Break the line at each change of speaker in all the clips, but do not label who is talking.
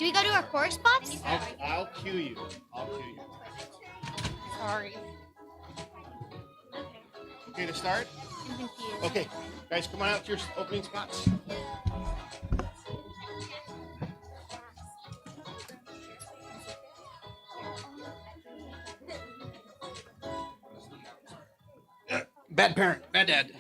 Do we go to our chorus spots?
I'll cue you.
Sorry.
Okay to start?
I'm confused.
Okay, guys, come on out to your opening spots. Bad parent, bad dad.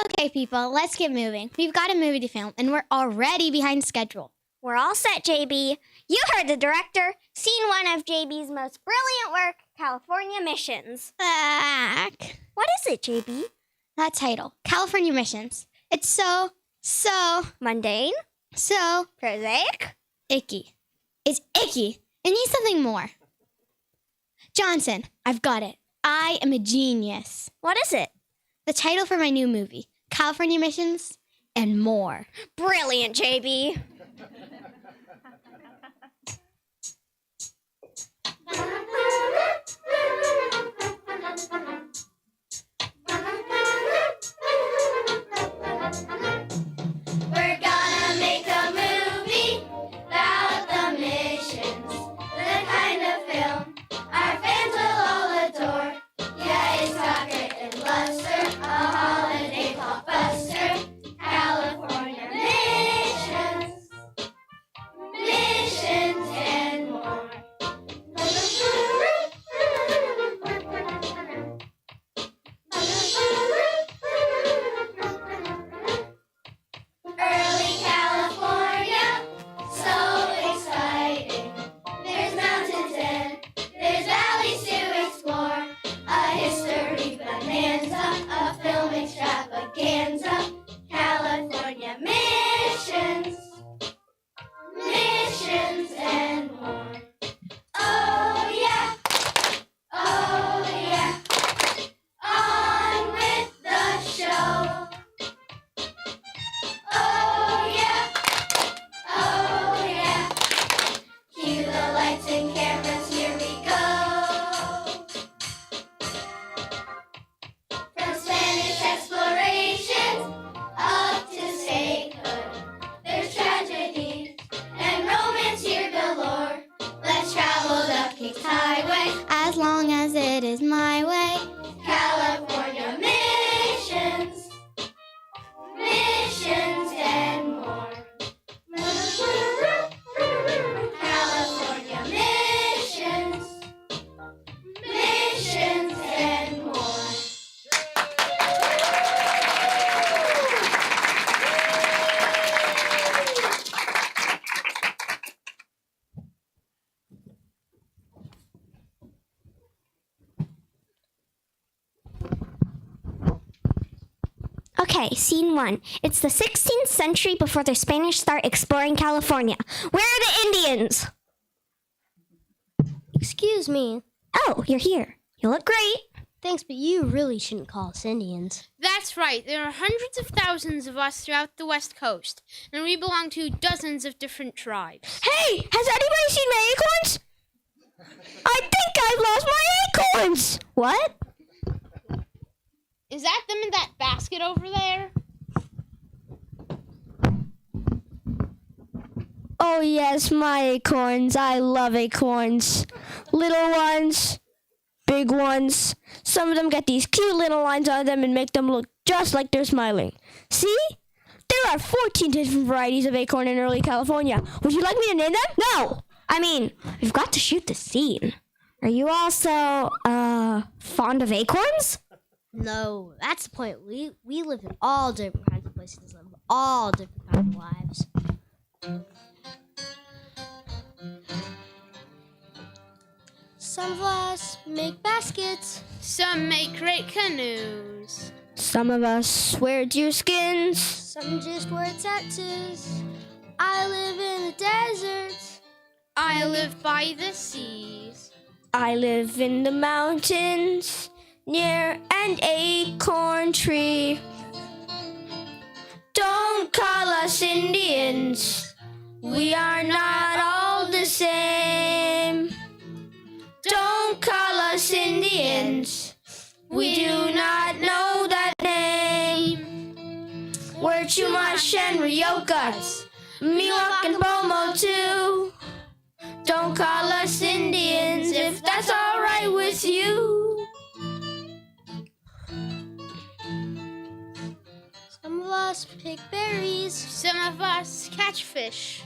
Okay, people, let's get moving. We've got a movie to film, and we're already behind schedule.
We're all set, JB. You heard the director. Scene 1 of JB's most brilliant work, California Missions.
Back.
What is it, JB?
That title, California Missions. It's so
Mundane? Prosaic?
icky. It's icky. It needs something more. Johnson, I've got it. I am a genius.
What is it?
The title for my new movie, California Missions and More.
Brilliant, JB.
We're gonna make a movie about the missions, the kind of film our fans will all adore. Yeah, it's got grit and bluster, a holiday blockbuster. California missions, missions and more. Early California, so exciting. There's mountains and there's valleys to explore. A history bonanza, a film extravaganza. California missions, missions and more. Oh yeah, oh yeah. On with the show. Oh yeah, oh yeah. Cue the lights and cameras, here we go. From Spanish explorations up to statehood, there's tragedy and romance here galore. Let's travel the King's Highway,
As long as it is my way.
California missions, missions and more. California missions, missions and more.
Okay, scene 1. It's the 16th century before the Spanish start exploring California. Where are the Indians?
Excuse me.
Oh, you're here. You look great.
Thanks, but you really shouldn't call us Indians.
That's right. There are hundreds of thousands of us throughout the West Coast, and we belong to dozens of different tribes.
Hey, has anybody seen my acorns? I think I've lost my acorns. What?
Is that them in that basket over there?
Oh, yes, my acorns. I love acorns. Little ones, big ones. Some of them get these cute little lines on them and make them look just like they're smiling. See? There are 14 different varieties of acorn in early California. Would you like me to name them? No! I mean, we've got to shoot the scene. Are you also, fond of acorns?
No, that's the point. We live in all different kinds of places, live all different kinds of lives. Some of us make baskets.
Some make great canoes.
Some of us wear deerskins.
Some just wear tattoos. I live in the desert.
I live by the seas.
I live in the mountains. near an acorn tree. Don't call us Indians, we are not all the same. Don't call us Indians, we do not know that name. We're Chumash and Ryokas, Miwok and Pomo too. Don't call us Indians if that's all right with you.
Some of us pick berries.
Some of us catch fish.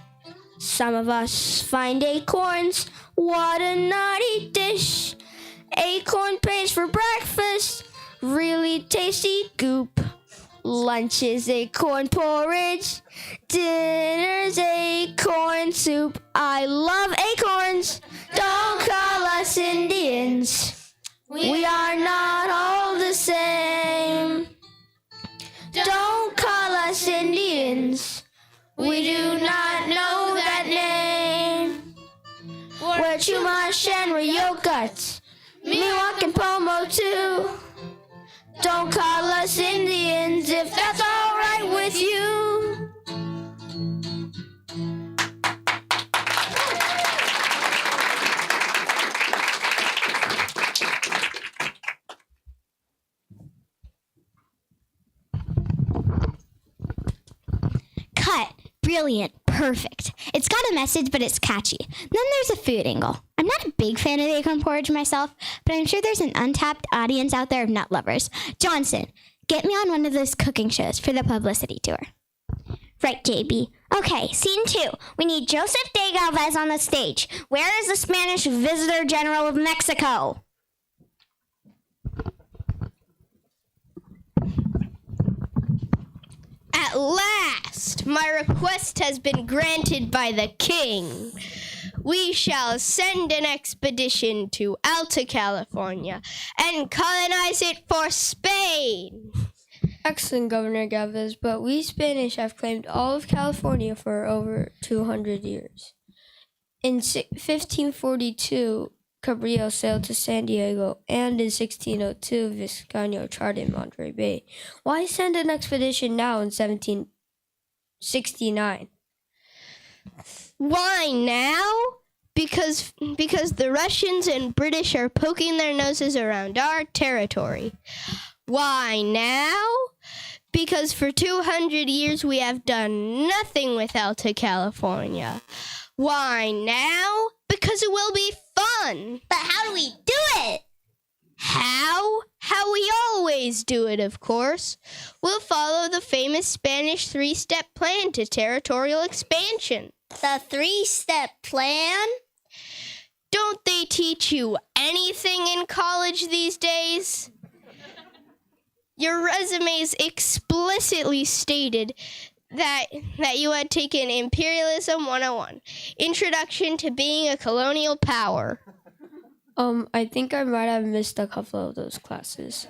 Some of us find acorns. What a naughty dish. Acorn paste for breakfast. Really tasty goop. Lunch is acorn porridge. Dinner's acorn soup. I love acorns. Don't call us Indians. We are not all the same. Don't call us Indians. We do not know that name. We're Chumash and Ryokas, Miwok and Pomo too. Don't call us Indians if that's all right with you.
Cut. Brilliant. Perfect. It's got a message, but it's catchy. Then there's a food angle. I'm not a big fan of acorn porridge myself, but I'm sure there's an untapped audience out there of nut lovers. Johnson, get me on one of those cooking shows for the publicity tour.
Right, JB. Okay, scene 2. We need Joseph de Galvez on the stage. Where is the Spanish Visitor General of Mexico?
At last, my request has been granted by the king. We shall send an expedition to Alta California and colonize it for Spain.
Excellent, Governor Galvez, but we Spanish have claimed all of California for over 200 years. In 1542, Cabrillo sailed to San Diego, and in 1602, Vizcaino charted Monterey Bay. Why send an expedition now in 1769?
Why now? Because the Russians and British are poking their noses around our territory. Why now? Because for 200 years we have done nothing with Alta California. Why now? Because it will be fun.
But how do we do it?
How? How we always do it, of course. We'll follow the famous Spanish 3-step plan to territorial expansion.
The 3-step plan?
Don't they teach you anything in college these days? Your resumes explicitly stated that you had taken Imperialism 101, Introduction to Being a Colonial Power.
I think I might have missed a couple of those classes.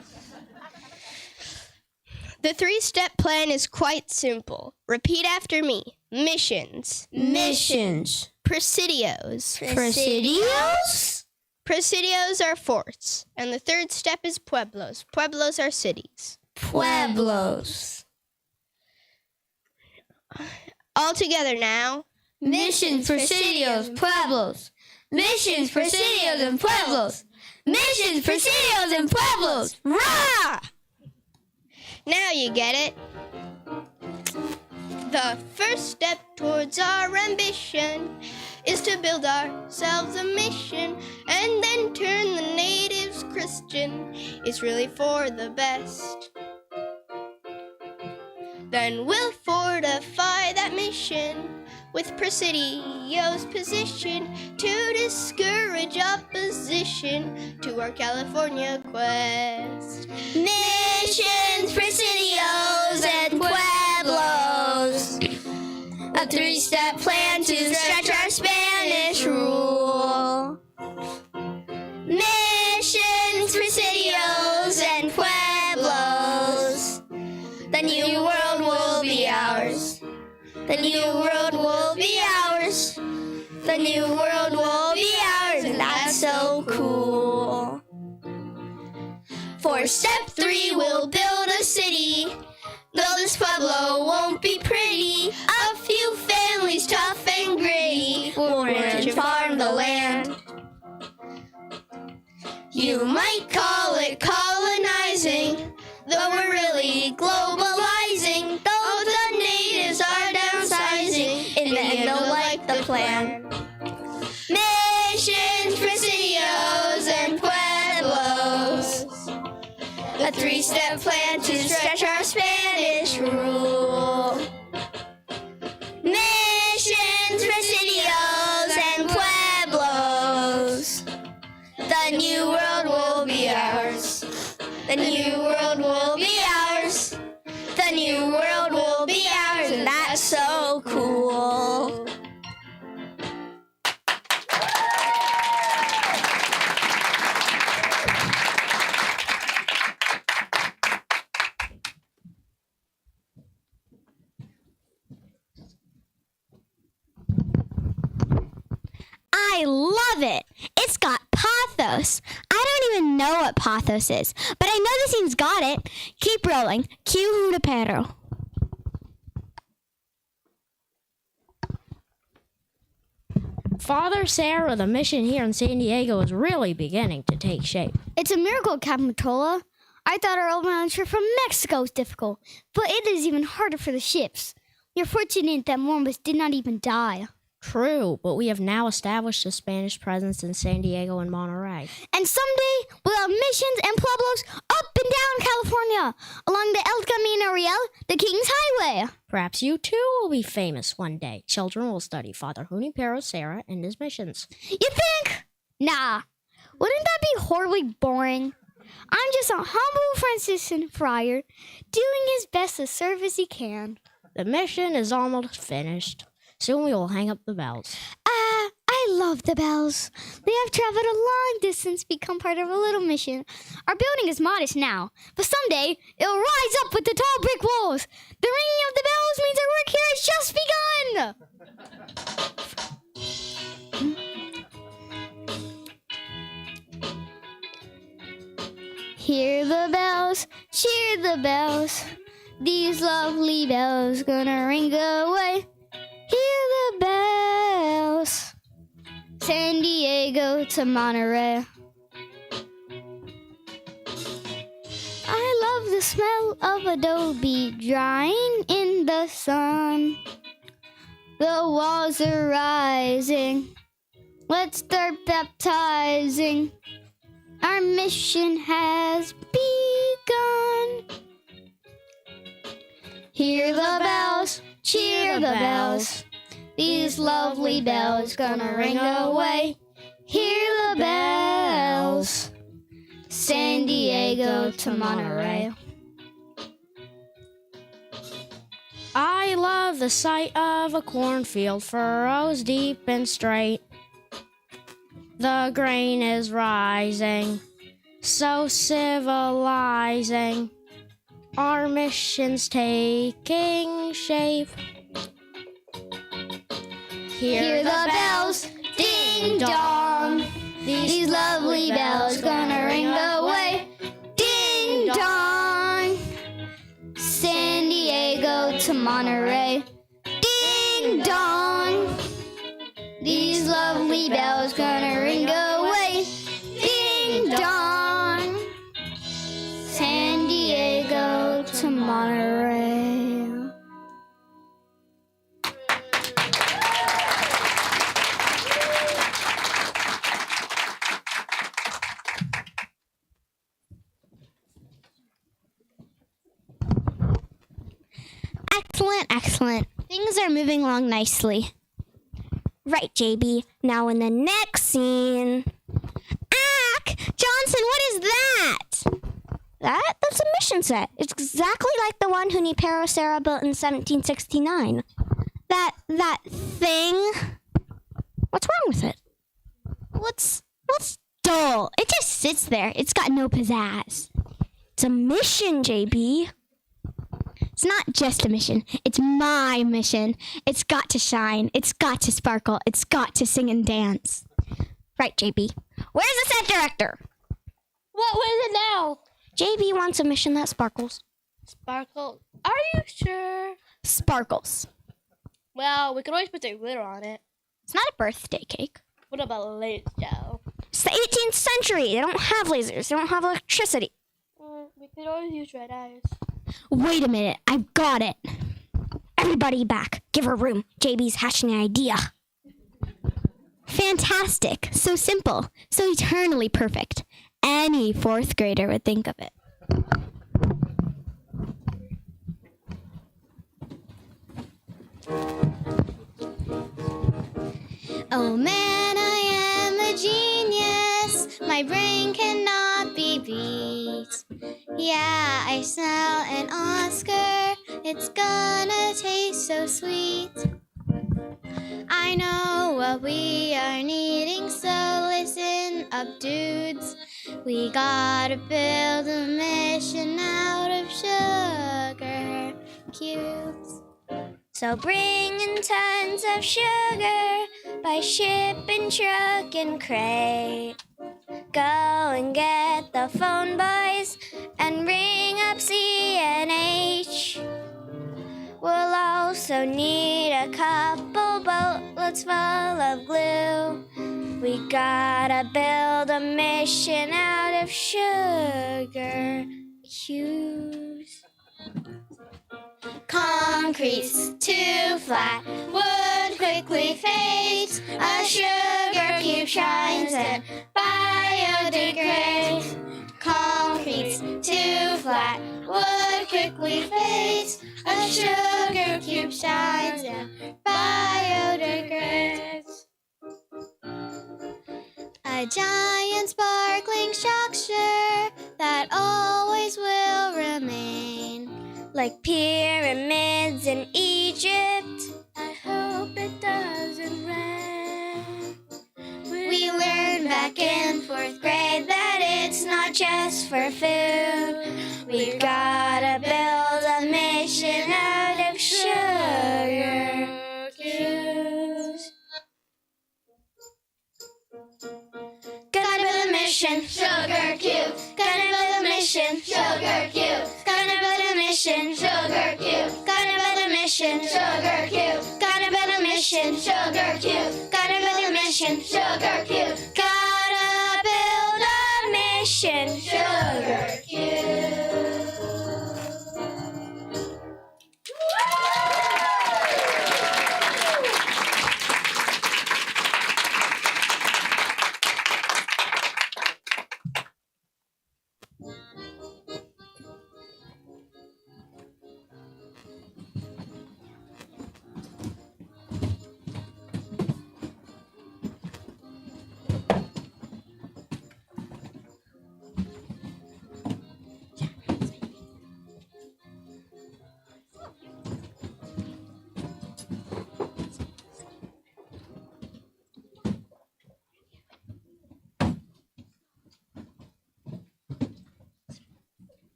The 3-step plan is quite simple. Repeat after me. Missions.
Missions.
Presidios.
Presidios?
Presidios are forts. And the 3rd step is pueblos. Pueblos are cities.
Pueblos.
All together now.
Missions, presidios, pueblos. Missions, presidios, and pueblos. Missions, presidios, and pueblos. Rah!
Now you get it. The first step towards our ambition is to build ourselves a mission and then turn the natives Christian. It's really for the best. Then we'll fortify that mission with Presidio's position to discourage opposition to our California quest.
Missions, Presidios, and Pueblos. A 3-step plan to stretch our Spanish rule. Missions, Presidios, and Pueblos. The new world will be ours. The new world will be ours. The new world will be ours, and that's so cool. For step 3, we'll build a city. Though this Pueblo won't be pretty, a few families tough and gritty will ranch and farm the land. You might call it colonizing, though we're really globalizing. Though the natives are downsizing, in the end they'll like the plan. Missions, presidios, and pueblos. A 3-step plan to stretch our Spanish rule. Missions, presidios, and pueblos. The new world will be ours. The new world will be ours. The new world will be ours, and that's so cool.
I love it. It's got pathos. I don't even know what pathos is, but I know the scene's got it. Keep rolling. Cue Junipero.
Father Sarah, the mission here in San Diego is really beginning to take shape.
It's a miracle, Captain Matola. I thought our overland trip from Mexico was difficult, but it is even harder for the ships. You're fortunate that more of us did not even die.
True, but we have now established a Spanish presence in San Diego and Monterey.
And someday, we'll have missions and pueblos up and down California, along the El Camino Real, the King's Highway.
Perhaps you too will be famous one day. Children will study Father Junipero Serra and his missions.
You think? Nah. Wouldn't that be horribly boring? I'm just a humble Franciscan friar, doing his best to serve as he can.
The mission is almost finished. Soon we will hang up the bells.
I love the bells. They have traveled a long distance to become part of a little mission. Our building is modest now, but someday it'll rise up with the tall brick walls. The ringing of the bells means our work here has just begun. Hear the bells, cheer the bells. These lovely bells gonna ring away. Hear the bells. San Diego to Monterey. I love the smell of adobe drying in the sun. The walls are rising. Let's start baptizing. Our mission has begun. Hear the bells, cheer the bells. These lovely bells gonna ring away. Hear the bells. San Diego to Monterey.
I love the sight of a cornfield, furrows deep and straight. The grain is rising, so civilizing. Our mission's taking shape.
Hear the bells, ding dong. These lovely bells gonna ring away. Ding dong. San Diego to Monterey. Ding dong. These lovely bells gonna ring away. Ding dong. San Diego to Monterey.
Excellent. Things are moving along nicely. Right, JB. Now in the next scene. Ack! Johnson, what is that? That's a mission set. It's exactly like the one Junipero Serra built in 1769. That thing? What's wrong with it? What's dull? It just sits there. It's got no pizzazz. It's a mission, JB. It's not just a mission. It's my mission. It's got to shine. It's got to sparkle. It's got to sing and dance. Right, JB. Where's the set director?
What was it now?
JB wants a mission that sparkles.
Sparkle. Are you sure?
Sparkles.
Well, we could always put the glitter on it.
It's not a birthday cake.
What about lasers, Joe?
It's the 18th century. They don't have lasers. They don't have electricity.
We could always use red eyes.
Wait a minute. I've got it.
Everybody back. Give her room. JB's hatching an idea.
Fantastic. So simple. So eternally perfect. Any fourth grader would think of it. Oh man, I am a genius. My brain cannot be beat. Yeah, I smell an Oscar. It's gonna taste so sweet. I know what we are needing, so listen up, dudes. We gotta build a mission out of sugar cubes.
So bring in tons of sugar by ship and truck and crate. Go and get the phone boys and ring up CNH. We'll also need a couple boatloads full of glue. We gotta build a mission out of sugar cubes.
Concrete's too flat, wood quickly fades. A sugar cube shines and biodegrades. Concrete's too flat, wood quickly fades. A sugar cube shines and biodegrades. A giant sparkling structure that always will remain.
Like pyramids in Egypt.
I hope it doesn't rain. We learned back in fourth grade that it's not just for food. We gotta build a mission out of sugar cubes. Gonna build a mission, sugar cube. Gonna build a mission, sugar cube. Gonna build a mission, sugar cube. Gonna build a mission, sugar cube. Gonna build a mission, sugar cube. Gonna build a mission, sugar cube. Gotta build a mission, sugar cube.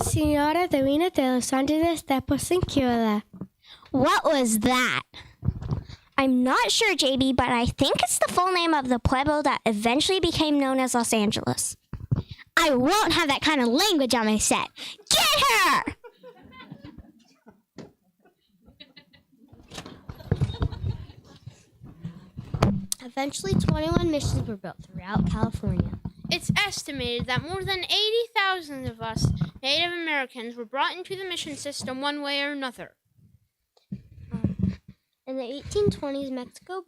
Señora Davina de Los Angeles de Posinquiola.
What was that?
I'm not sure, JB, but I think it's the full name of the pueblo that eventually became known as Los Angeles.
I won't have that kind of language on my set. Get her!
Eventually, 21 missions were built throughout California.
It's estimated that more than 80,000 of us Native Americans were brought into the mission system one way or another.
In the 1820s, Mexico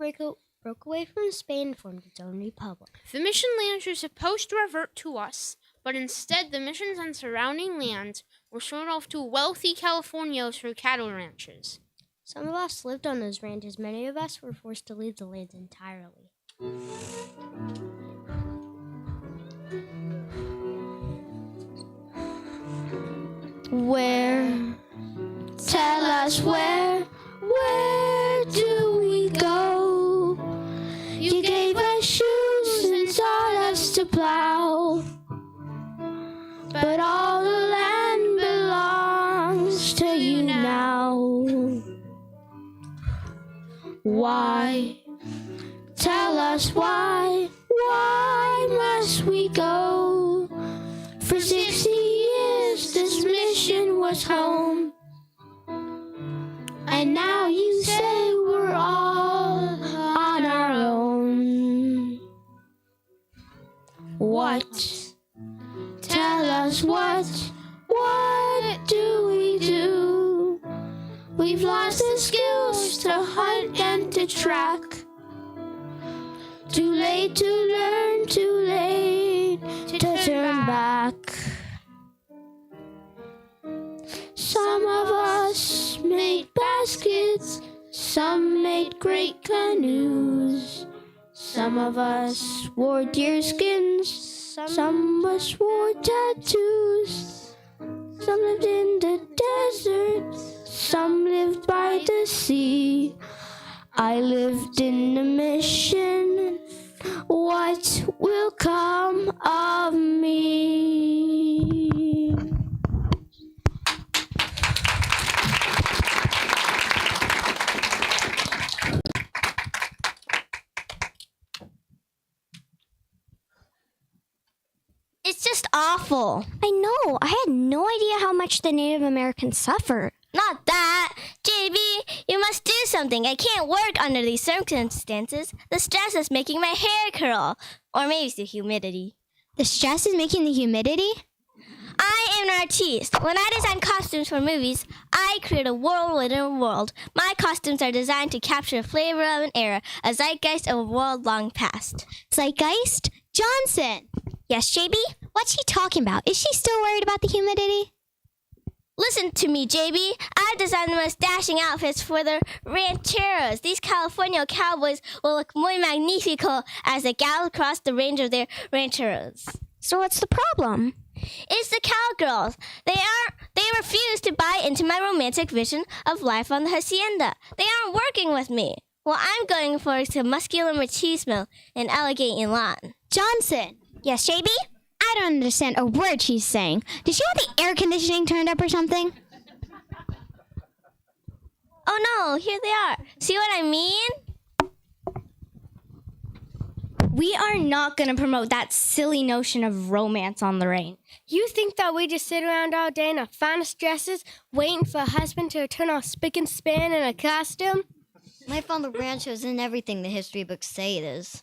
broke away from Spain and formed its own republic.
The mission lands were supposed to revert to us, but instead the missions and surrounding lands were sold off to wealthy Californios for cattle ranches.
Some of us lived on those ranches. Many of us were forced to leave the lands entirely.
Where? Tell us where do we go? You gave us shoes and taught us to plow, but all the land belongs to you now. Why? Tell Tell us why must we go? For 60 years this mission was home. And now you say we're all on our own. What? Tell us what do we do? We've lost the skills to hunt and to track. Too late to learn, too late to turn back. Some of us made baskets, some made great canoes. Some of us wore deer skins, some of us wore tattoos. Some lived in the desert, some lived by the sea. I lived in a mission. What will come of me?
It's just awful. I know. I had no idea how much the Native Americans suffered.
Not that. JB, you must do something. I can't work under these circumstances. The stress is making my hair curl. Or maybe it's the humidity.
The stress is making the humidity?
I am an artiste. When I design costumes for movies, I create a world within a world. My costumes are designed to capture the flavor of an era, a zeitgeist of a world long past.
Zeitgeist? Johnson!
Yes, JB?
What's she talking about? Is she still worried about the humidity?
Listen to me, JB. I've designed the most dashing outfits for the rancheros. These California cowboys will look muy magnifico as they gallop across the range of their rancheros.
So what's the problem?
It's the cowgirls. They refuse to buy into my romantic vision of life on the hacienda. They aren't working with me. Well, I'm going for some muscular machismo and elegant elan.
Johnson!
Yes, JB?
I don't understand a word she's saying. Did she have the air conditioning turned up or something?
Oh no, here they are. See what I mean?
We are not going to promote that silly notion of romance on the rain.
You think that we just sit around all day in our finest dresses, waiting for a husband to return all spick and span in a costume?
Life on the ranch isn't everything the history books say it is.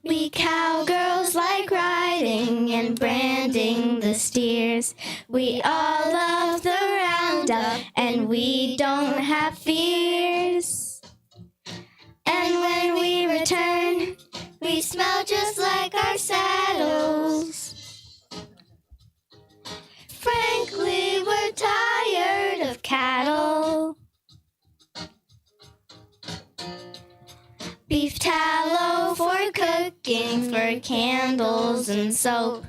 We cowgirls like riding and branding the steers. We all love the roundup and we don't have fears. And when we return, we smell just like our saddles. Frankly, we're tired of cattle. Beef tallow for cooking, for candles and soap.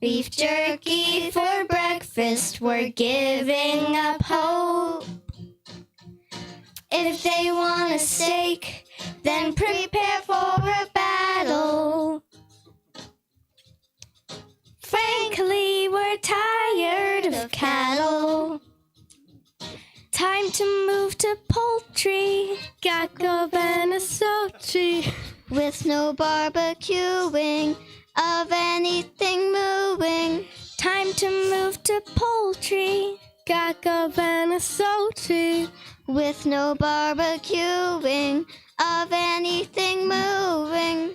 Beef jerky for breakfast, we're giving up hope. If they want a steak, then prepare for a battle. Frankly, we're tired of cattle. Time to move to poultry.
Gago Benasochi.
With no barbecuing of anything moving.
Time to move to poultry.
Gago Benasochi.
With no barbecuing of anything moving.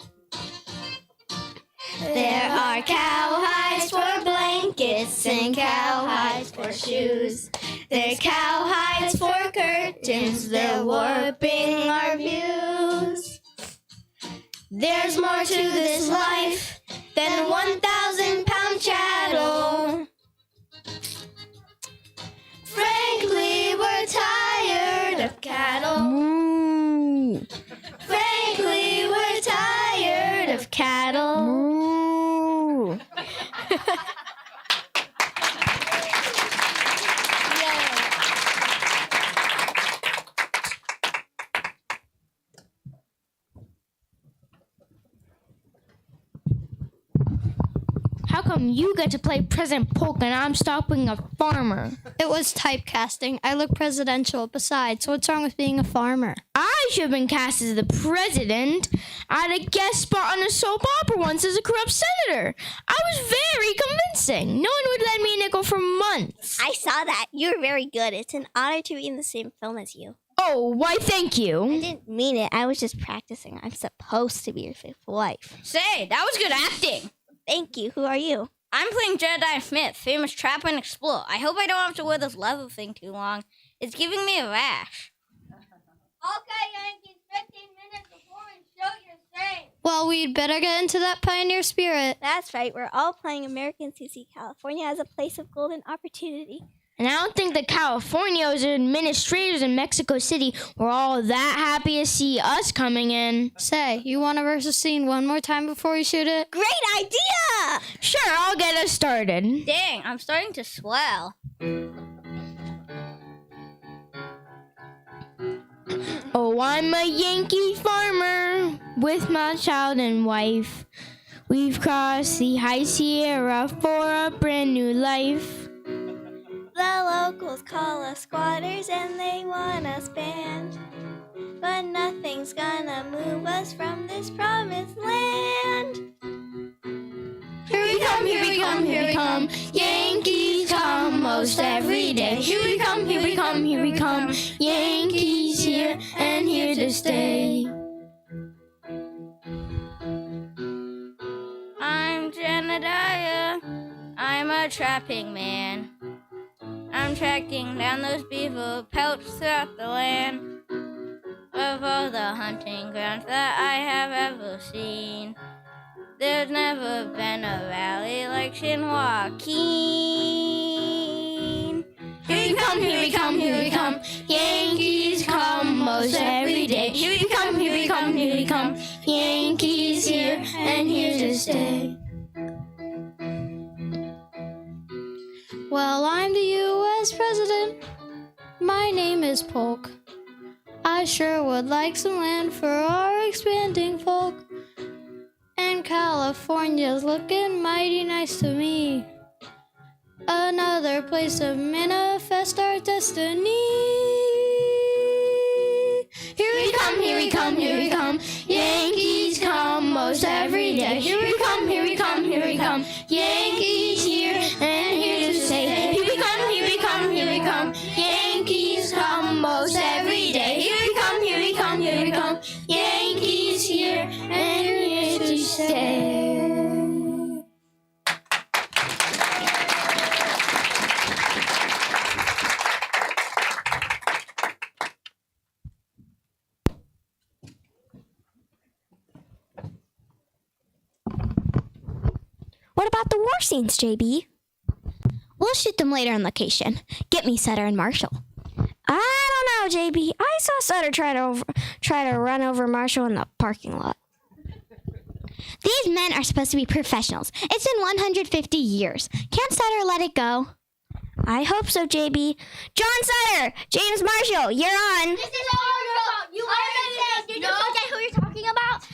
There are cowhides for blankets and cowhides for shoes. There's cowhides for curtains, they're warping our views. There's more to this life than 1,000-pound chattel. Frankly, we're tired of cattle.
Moo!
Frankly, we're tired of cattle.
Moo!
How
how come you get to play President Polk and I'm stopping a farmer?
It was typecasting. I look presidential. Besides, what's wrong with being a farmer?
I should have been cast as the president. I had a guest spot on a soap opera once as a corrupt senator. I was very convincing. No one would lend me a nickel for months.
I saw that. You're very good. It's an honor to be in the same film as you.
Oh, why thank
I
you.
didn't mean it. I was just practicing. I'm supposed to be your fifth wife.
Say, that was good acting.
Thank you. Who are you?
I'm playing Jedediah Smith, famous trap and explorer. I hope I don't have to wear this leather thing too long. It's giving me a rash.
Okay, Yankees, 15 minutes before we show your strength.
Well, we'd better get into that pioneer spirit.
That's right. We're all playing Americans who see California as a place of golden opportunity.
And I don't think the Californios or administrators in Mexico City were all that happy to see us coming in.
Say, you want to rehearse a scene one more time before we shoot it?
Great idea!
Sure, I'll get us started.
Dang, I'm starting to swell.
Oh, I'm a Yankee farmer with my child and wife. We've crossed the High Sierra for a brand new life.
The locals call us squatters and they want us banned. But nothing's gonna move us from this promised land.
Here we come, here we come, here we come. Yankees come most every day. Here we come, here we come, here we come. Yankees here and here to stay.
I'm Jedediah. I'm a trapping man. I'm tracking down those beaver pelts throughout the land. Of all the hunting grounds that I have ever seen, there's never been a rally like San Joaquin.
Here we come, here we come, here we come. Yankees come most every day. Here we come, here we come, here we come. Yankees here and here to stay.
Well, I'm the U.S. President. My name is Polk. I sure would like some land for our expanding folk. And California's looking mighty nice to me. Another place to manifest our destiny.
Here we come, here we come, here we come. Yankees come most every day. Here we come, here we come, here we come. Yankees here and here to stay. Here we come, here we come, here we come. Yankees come most every day. Here we come, here we come, here we come. Yankees here and here to stay.
What about the war scenes, JB? We'll shoot them later on location. Get me Sutter and Marshall.
I don't know, JB. I saw Sutter try to run over Marshall in the parking lot.
These men are supposed to be professionals. It's been 150 years. Can't Sutter let it go?
I hope so, JB. John Sutter! James Marshall, you're on!
This is our fault. You understand? Did you forget who you're talking about?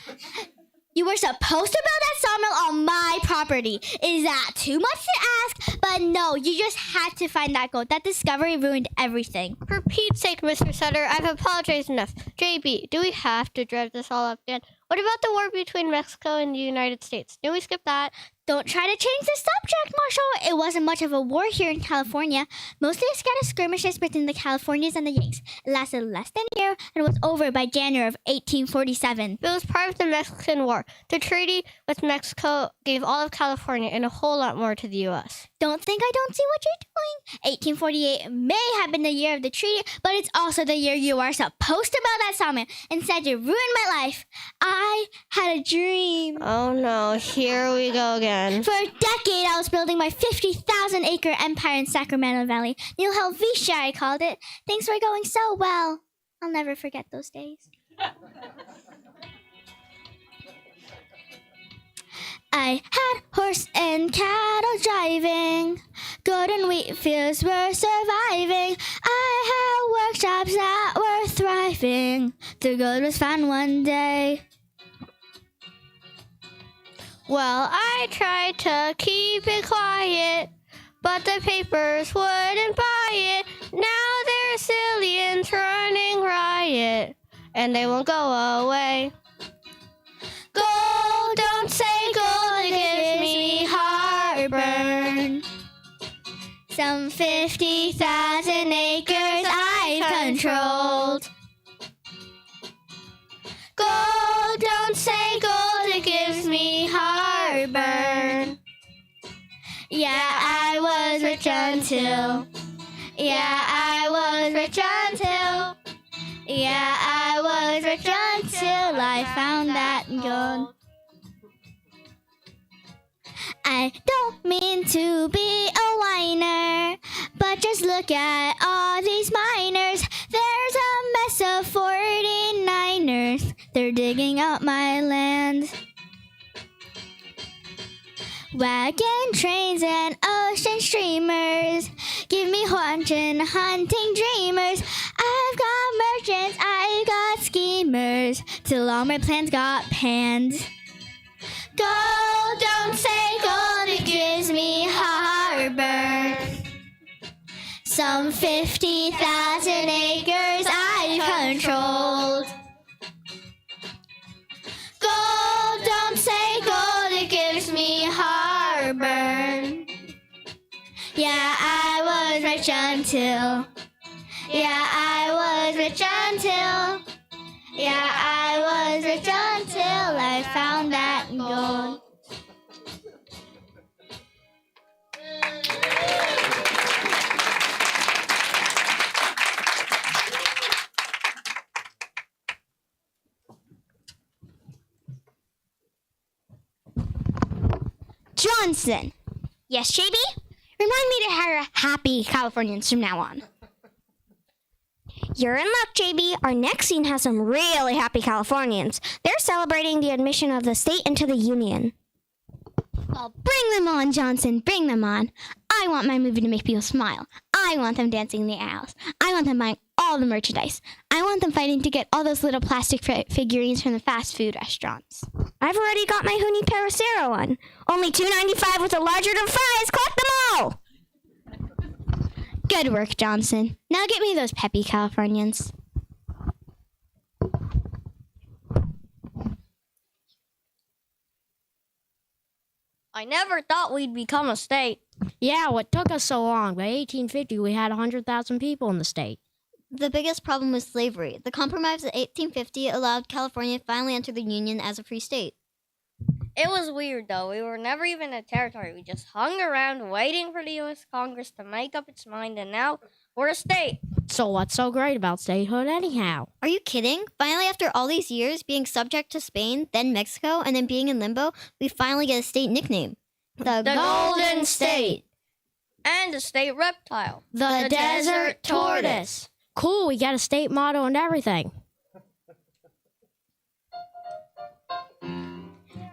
You were supposed to build that sawmill on my property. Is that too much to ask? But no, you just had to find that gold. That discovery ruined everything.
For Pete's sake, Mr. Sutter, I've apologized enough. JB, do we have to drive this all up again? What about the war between Mexico and the United States? Did we skip that?
Don't try to change the subject, Marshall. It wasn't much of a war here in California. Mostly scattered skirmishes between the Californians and the Yanks. It lasted less than a year and was over by January of 1847.
It was part of the Mexican War. The treaty with Mexico gave all of California and a whole lot more to the U.S.
Don't think I don't see what you're doing. 1848 may have been the year of the treaty, but it's also the year you are supposed to build that sawmill. Instead, you ruined my life. I had a dream.
Oh no, here we go again.
For a decade, I was building my 50,000-acre empire in Sacramento Valley. New Helvetia, I called it. Things were going so well. I'll never forget those days. I had horse and cattle driving. Goat and wheat fields were surviving. I had workshops that were thriving. The gold was found one day.
Well, I tried to keep it quiet, but the papers wouldn't buy it. Now there's zillions running riot, and they won't go away. Gold, don't say gold, it gives me heartburn. Some 50,000 acres I controlled. Gold, don't say gold, it gives me heartburn. Yeah, I was rich until. Yeah, I was rich until. Yeah, I was rich until I found that gold. I don't mean to be a whiner, but just look at all these miners. There's a mess of 49ers. They're digging up my land. Wagon trains and ocean streamers give me fortune hunting dreamers. I've got merchants, I've got schemers, till all my plans got panned. Gold, don't say gold, it gives me heartburn. Some 50,000 acres I controlled. Gold, don't say gold, it gives me heartburn. Yeah, I was rich until. Yeah, I was rich until. Yeah, I was rich until I found that gold.
Johnson. Yes, JB? Remind me to hire happy Californians from now on.
You're in luck, JB. Our next scene has some really happy Californians. They're celebrating the admission of the state into the Union.
Well, bring them on, Johnson. Bring them on. I want my movie to make people smile. I want them dancing in the aisles. I want them buying all the merchandise. I want them fighting to get all those little plastic figurines from the fast food restaurants.
I've already got my Huni Paracero one. Only $2.95 with a larger than fries. Collect them all!
Good work, Johnson. Now get me those peppy Californians.
I never thought we'd become a state.
Yeah, what took us so long? By 1850, we had 100,000 people in the state.
The biggest problem was slavery. The Compromise of 1850 allowed California to finally enter the Union as a free state.
It was weird, though. We were never even a territory. We just hung around waiting for the U.S. Congress to make up its mind, and now we're a state.
So what's so great about statehood anyhow?
Are you kidding? Finally, after all these years being subject to Spain, then Mexico, and then being in limbo, we finally get a state nickname.
The Golden State. And a state reptile.
The Desert Tortoise. Cool, we got a state motto and everything.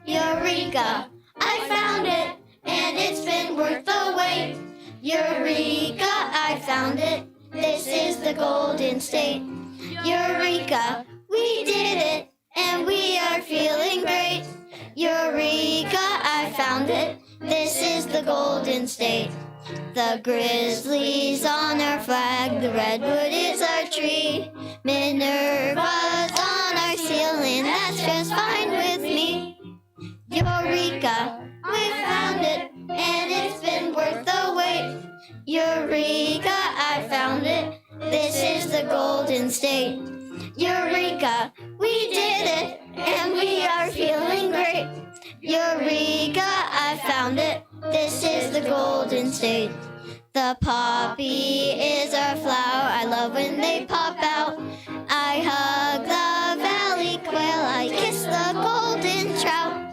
Eureka! I found it, and it's been worth the wait. Eureka! I found it. This is the Golden State. Eureka! We did it, and we are feeling great. Eureka! I found it. This is the Golden State. The grizzly's on our flag, the redwood is our tree. Minerva's on our ceiling, that's just fine with me. Eureka, we found it, and it's been worth the wait. Eureka, I found it, this is the Golden State. Eureka, we did it, and we are feeling great. Eureka, I found it, this is the Golden State. The poppy is our flower, I love when they pop out. I hug the valley quail, I kiss the golden trout.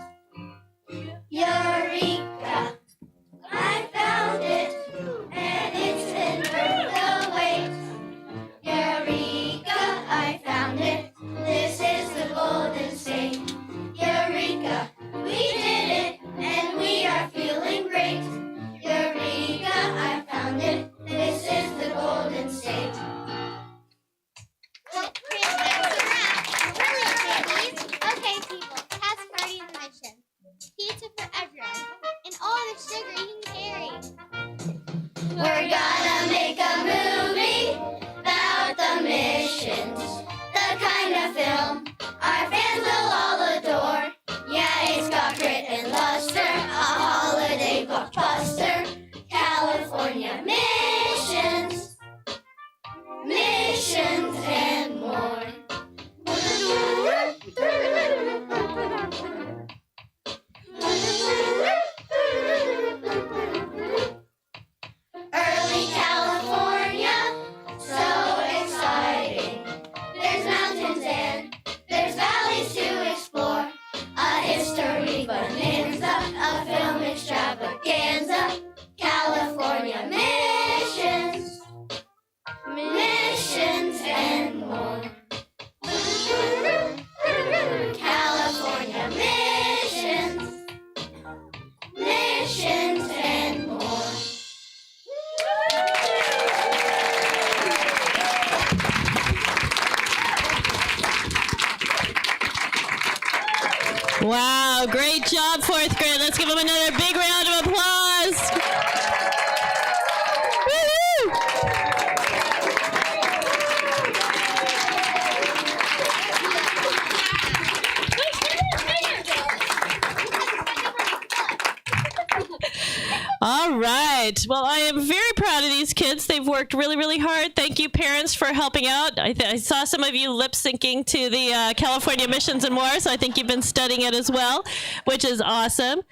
Eureka, I found it, and it's been worth the wait. Eureka, I found it, this is the Golden State. Eureka, we did it, and we are feeling great. Eureka, I found it, this is the Golden State.
Wow, great job, 4th grade. Let's give them another big round of applause. Woo-hoo! All right. Well, I am very proud of these kids. They've worked really, really hard. Thank you, parents, for helping out. I saw some of you lip syncing to the California Missions and More, so I think you've been studying it as well, which is awesome.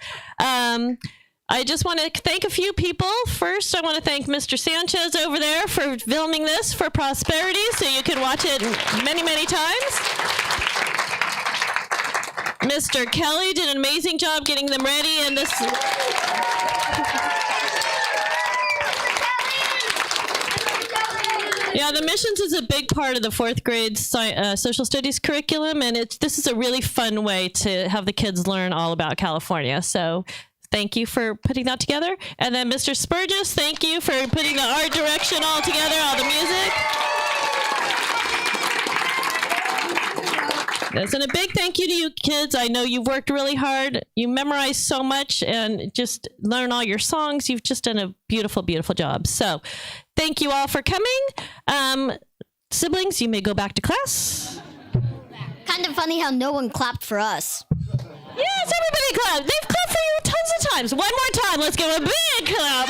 I just want to thank a few people. First, I want to thank Mr. Sanchez over there for filming this for Prosperity, so you can watch it many, many times. Mr. Kelly did an amazing job getting them ready, and this... Yeah, the missions is a big part of the 4th grade social studies curriculum, and this is a really fun way to have the kids learn all about California. So thank you for putting that together. And then Mr. Spurgis, thank you for putting the art direction all together, all the music. Yes, and a big thank you to you kids. I know you've worked really hard. You memorized so much and just learn all your songs. You've just done a beautiful, beautiful job. So thank you all for coming. Siblings, you may go back to class.
Kind of funny how no one clapped for us.
Yes, everybody clapped. They've clapped for you tons of times. One more time. Let's give a big clap.